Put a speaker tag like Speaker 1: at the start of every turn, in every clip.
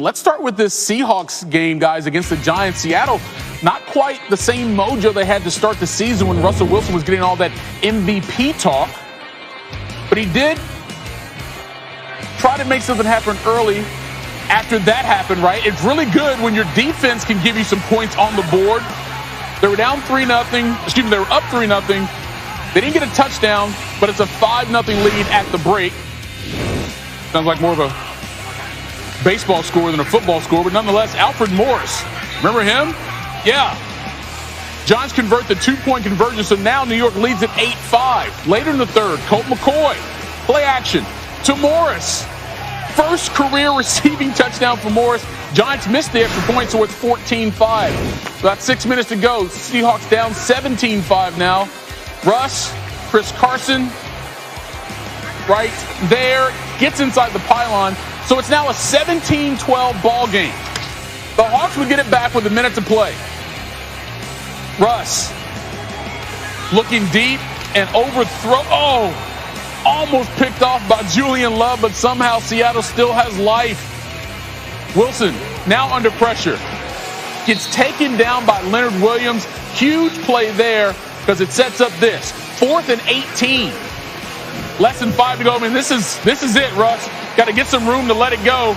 Speaker 1: Let's start with this Seahawks game, guys, against the Giants. Seattle, not quite the same mojo they had to start the season when Russell Wilson was getting all that MVP talk. But he did try to make something happen early after that happened, right? It's really good when your defense can give you some points on the board. They were down 3-0. Excuse me, they were up 3-0. They didn't get a touchdown, but it's a 5-0 lead at the break. Sounds like more of a baseball score than a football score, but nonetheless, Alfred Morris. Remember him? Yeah. Giants convert the two-point conversion, so now New York leads at 8-5. Later in the third, Colt McCoy, play action to Morris. First career receiving touchdown for Morris. Giants missed the extra point, so it's 14-5. About 6 minutes to go. Seahawks down 17-5 now. Russ, Chris Carson, right there, gets inside the pylon. So it's now a 17-12 ball game. The Hawks would get it back with a minute to play. Russ looking deep and overthrow. Oh, almost picked off by Julian Love, but somehow Seattle still has life. Wilson now under pressure. Gets taken down by Leonard Williams. Huge play there because it sets up this. 4th and 18. Less than 5 to go. I mean, this is it, Russ. Got to get some room to let it go.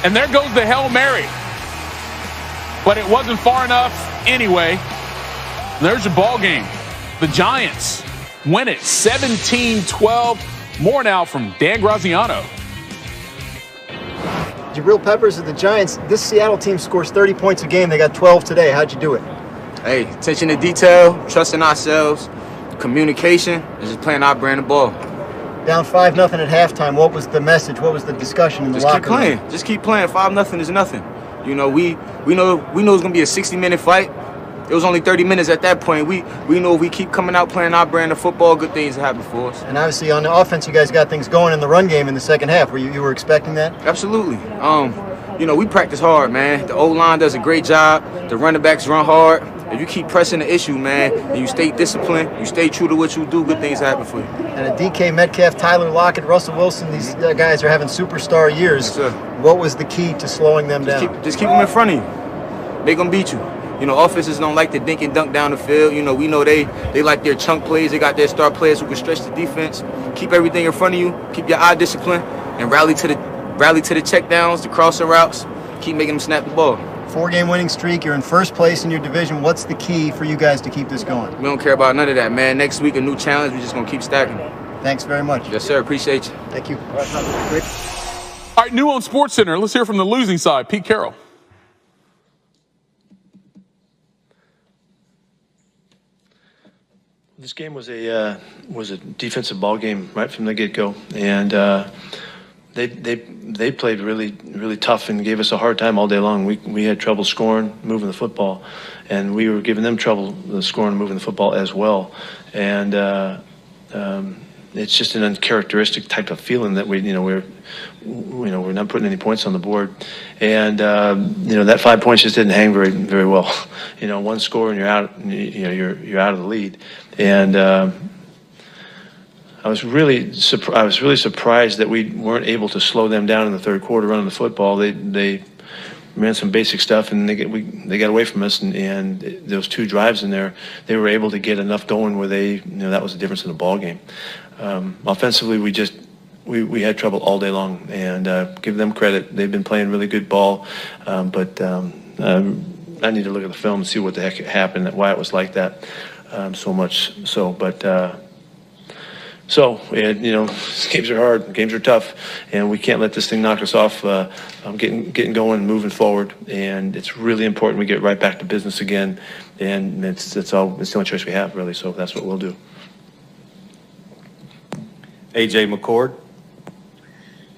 Speaker 1: And there goes the Hail Mary. But it wasn't far enough anyway. There's your ball game. The Giants win it 17-12. More now from Dan Graziano.
Speaker 2: Jabril Peppers of the Giants. This Seattle team scores 30 points a game. They got 12 today. How'd you do it?
Speaker 3: Hey, attention to detail, trusting ourselves, communication, and just playing our brand of ball.
Speaker 2: Down 5-0 at halftime. What was the message? What was the discussion in the locker room?
Speaker 3: Just keep playing. 5-0 is nothing. You know, we know it's gonna be a 60-minute fight. It was only 30 minutes at that point. We know if we keep coming out playing our brand of football, good things happen for us.
Speaker 2: And obviously on the offense, you guys got things going in the run game in the second half. You were expecting that?
Speaker 3: Absolutely. You know, we practice hard, man. The O-line does a great job. The running backs run hard. If you keep pressing the issue, man, and you stay disciplined, you stay true to what you do, good things happen for you.
Speaker 2: And a DK Metcalf, Tyler Lockett, Russell Wilson, these guys are having superstar years.
Speaker 3: Yes, sir.
Speaker 2: What was the key to slowing them down?
Speaker 3: Just keep them in front of you. They gonna beat you. You know, offenses don't like to dink and dunk down the field. You know, we know they like their chunk plays. They got their star players who can stretch the defense. Keep everything in front of you. Keep your eye discipline and rally to the check downs, the crossing routes. Keep making them snap the ball.
Speaker 2: 4-game winning streak. You're in first place in your division. What's the key for you guys to keep this going?
Speaker 3: We don't care about none of that, man. Next week, a new challenge. We're just going to keep stacking.
Speaker 2: Thanks very much.
Speaker 3: Yes, sir. Appreciate you.
Speaker 2: Thank you.
Speaker 1: All right, new on SportsCenter. Let's hear from the losing side, Pete Carroll.
Speaker 4: This game was a defensive ball game right from the get-go, and they played really tough and gave us a hard time all day long. We had trouble scoring, moving the football, and we were giving them trouble scoring and moving the football as well. And it's just an uncharacteristic type of feeling that we're not putting any points on the board, and that 5 points just didn't hang very well. One score and you're out. You're out of the lead, and I was really surprised that we weren't able to slow them down in the third quarter running the football. They ran some basic stuff and they got away from us, and those 2 drives in there, they were able to get enough going where that was the difference in the ball game. Offensively, we had trouble all day long, and give them credit. They've been playing really good ball, but I need to look at the film and see what the heck happened, why it was like that so much so. But games are hard, games are tough, and we can't let this thing knock us off. Getting going, and moving forward, and it's really important we get right back to business again. And it's the only choice we have, really. So that's what we'll do.
Speaker 5: AJ McCord.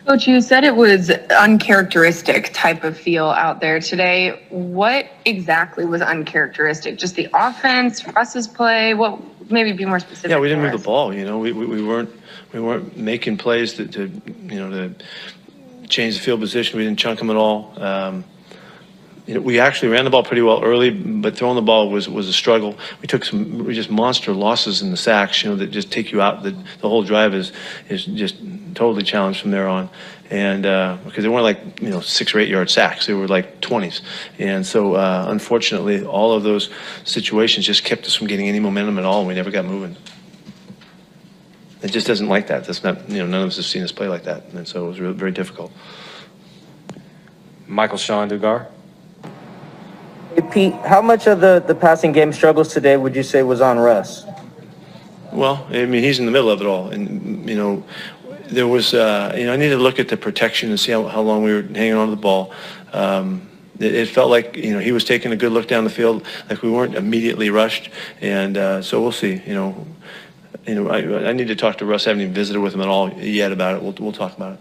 Speaker 6: Coach, you said it was uncharacteristic type of feel out there today. What exactly was uncharacteristic? Just the offense, Russ's play? What? Maybe be more specific.
Speaker 4: Yeah, we didn't move the ball. We weren't making plays to change the field position. We didn't chunk them at all. we actually ran the ball pretty well early, but throwing the ball was a struggle. We took some just monster losses in the sacks, that just take you out. The whole drive is just totally challenged from there on. And because they weren't like 6 or 8 yard sacks, they were like 20s. And so unfortunately, all of those situations just kept us from getting any momentum at all, and we never got moving. It just doesn't like that. That's not, none of us have seen us play like that, and so it was very difficult.
Speaker 5: Michael Sean Dugar.
Speaker 7: Hey, Pete, how much of the passing game struggles today would you say was on Russ? Well,
Speaker 4: I mean, he's in the middle of it all. And, there was, I needed to look at the protection and see how long we were hanging on to the ball. It felt like, he was taking a good look down the field, like we weren't immediately rushed. And so we'll see, I need to talk to Russ. I haven't even visited with him at all yet about it. We'll talk about it.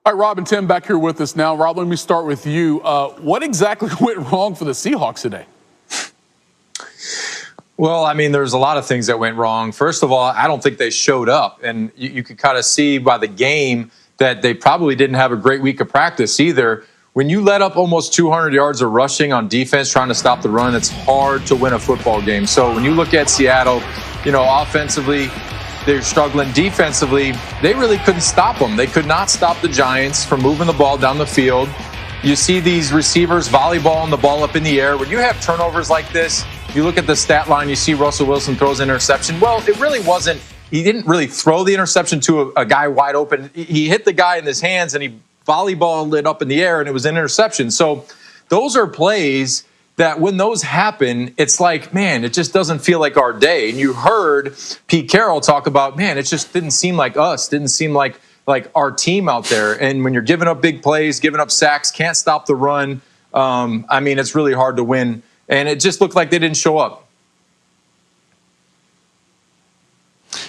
Speaker 1: All right, Rob and Tim back here with us now. Rob, let me start with you. What exactly went wrong for the Seahawks today?
Speaker 8: Well, I mean, there's a lot of things that went wrong. First of all, I don't think they showed up. And you could kind of see by the game that they probably didn't have a great week of practice either. When you let up almost 200 yards of rushing on defense trying to stop the run, it's hard to win a football game. So when you look at Seattle, offensively, they're struggling. Defensively, they really couldn't stop them. They could not stop the Giants from moving the ball down the field. You see these receivers volleyballing the ball up in the air. When you have turnovers like this, you look at the stat line, you see Russell Wilson throws an interception. Well, it really wasn't. He didn't really throw the interception to a guy wide open. He hit the guy in his hands, and he volleyballed it up in the air, and it was an interception. So those are plays that when those happen, it's like, man, it just doesn't feel like our day. And you heard Pete Carroll talk about, man, it just didn't seem like us, didn't seem like our team out there. And when you're giving up big plays, giving up sacks, can't stop the run, it's really hard to win. And it just looked like they didn't show up.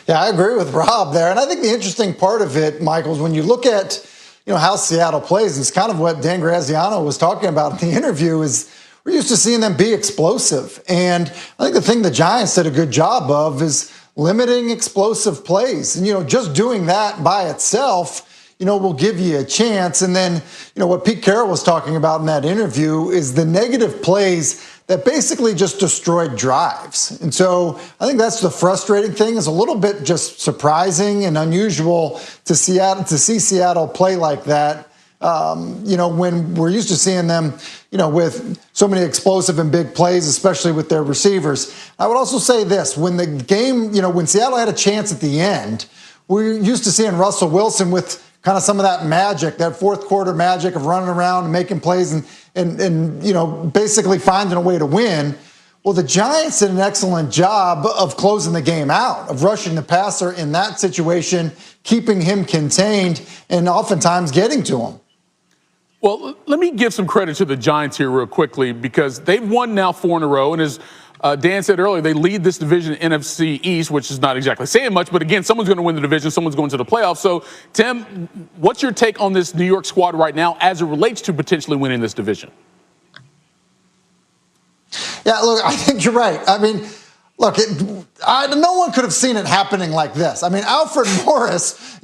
Speaker 9: Yeah, I agree with Rob there. And I think the interesting part of it, Michael, is when you look at, how Seattle plays, it's kind of what Dan Graziano was talking about in the interview, is we're used to seeing them be explosive. And I think the thing the Giants did a good job of is limiting explosive plays. And, just doing that by itself, will give you a chance. And then, what Pete Carroll was talking about in that interview is the negative plays that basically just destroyed drives. And so I think that's the frustrating thing. It's a little bit just surprising and unusual to see Seattle play like that. When we're used to seeing them, with so many explosive and big plays, especially with their receivers. I would also say this, when the game, when Seattle had a chance at the end, we're used to seeing Russell Wilson with kind of some of that magic, that fourth quarter magic of running around and making plays and basically finding a way to win. Well, the Giants did an excellent job of closing the game out, of rushing the passer in that situation, keeping him contained, and oftentimes getting to him.
Speaker 1: Well, let me give some credit to the Giants here real quickly, because they've won now 4 in a row. And as Dan said earlier, they lead this division, NFC East, which is not exactly saying much. But again, someone's going to win the division. Someone's going to the playoffs. So, Tim, what's your take on this New York squad right now as it relates to potentially winning this division?
Speaker 9: Yeah, look, I think you're right. I mean, look, no one could have seen it happening like this. I mean, Alfred Morris,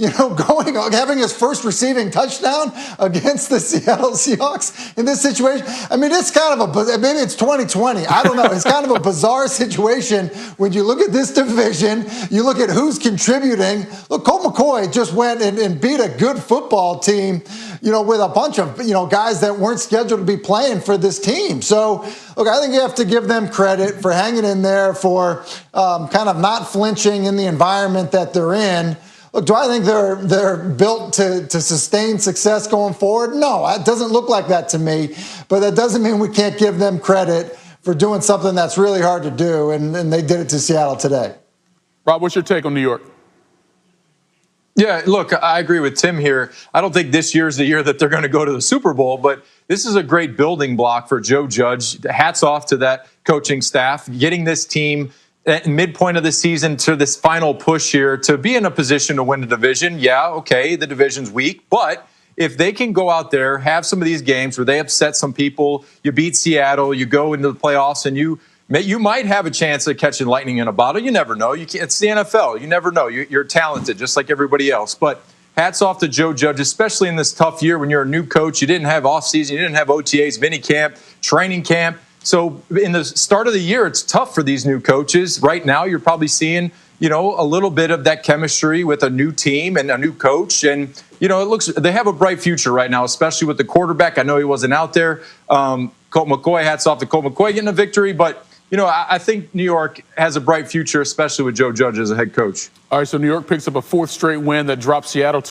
Speaker 9: having his first receiving touchdown against the Seattle Seahawks in this situation. I mean, it's kind of maybe it's 2020. I don't know. It's kind of a bizarre situation when you look at this division, you look at who's contributing. Look, Colt McCoy just went and beat a good football team, with a bunch of, guys that weren't scheduled to be playing for this team. So, look, I think you have to give them credit for hanging in there, for kind of not flinching in the environment that they're in. Look, do I think they're built to sustain success going forward? No, it doesn't look like that to me. But that doesn't mean we can't give them credit for doing something that's really hard to do, and they did it to Seattle today.
Speaker 1: Rob, what's your take on New York?
Speaker 8: Yeah, look, I agree with Tim here. I don't think this year's the year that they're going to go to the Super Bowl, but this is a great building block for Joe Judge. Hats off to that coaching staff, getting this team at midpoint of the season to this final push here to be in a position to win the division. Yeah, okay, the division's weak, but if they can go out there, have some of these games where they upset some people, you beat Seattle, you go into the playoffs, and you might have a chance of catching lightning in a bottle. You never know. It's the NFL. You never know. You're talented, just like everybody else. But hats off to Joe Judge, especially in this tough year when you're a new coach. You didn't have offseason, you didn't have OTAs, mini camp, training camp. So in the start of the year, it's tough for these new coaches. Right now, you're probably seeing, a little bit of that chemistry with a new team and a new coach. And, it looks they have a bright future right now, especially with the quarterback. I know he wasn't out there. Colt McCoy, hats off to Colt McCoy getting a victory. But, I think New York has a bright future, especially with Joe Judge as a head coach.
Speaker 1: All right, so New York picks up a fourth straight win that drops Seattle